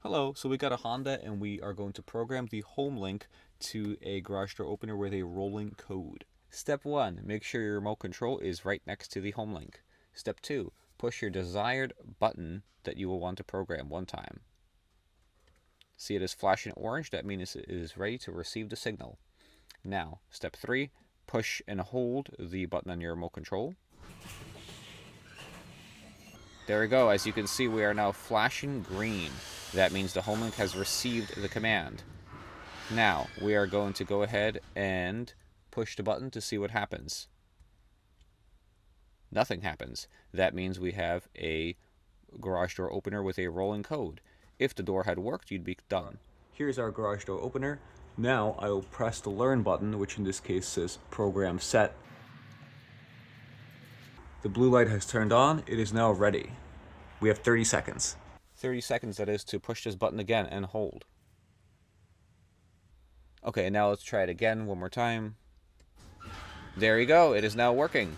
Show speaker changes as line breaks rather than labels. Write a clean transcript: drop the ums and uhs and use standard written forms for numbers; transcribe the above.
Hello, so we got a Honda and we are going to program the HomeLink to a garage door opener with a rolling code. Step 1, make sure your remote control is right next to the HomeLink. Step 2, push your desired button that you will want to program one time. See it is flashing orange, that means it is ready to receive the signal. Now, step 3, push and hold the button on your remote control. There we go. As you can see, we are now flashing green. That means the HomeLink has received the command. Now, we are going to go ahead and push the button to see what happens. Nothing happens. That means we have a garage door opener with a rolling code. If the door had worked, you'd be done. Here's our garage door opener. Now I will press the learn button, which in this case says program set. The blue light has turned on. It is now ready. We have 30 seconds. 30 seconds, that is, to push this button again and hold. Okay, now let's try it again one more time. There you go. It is now working.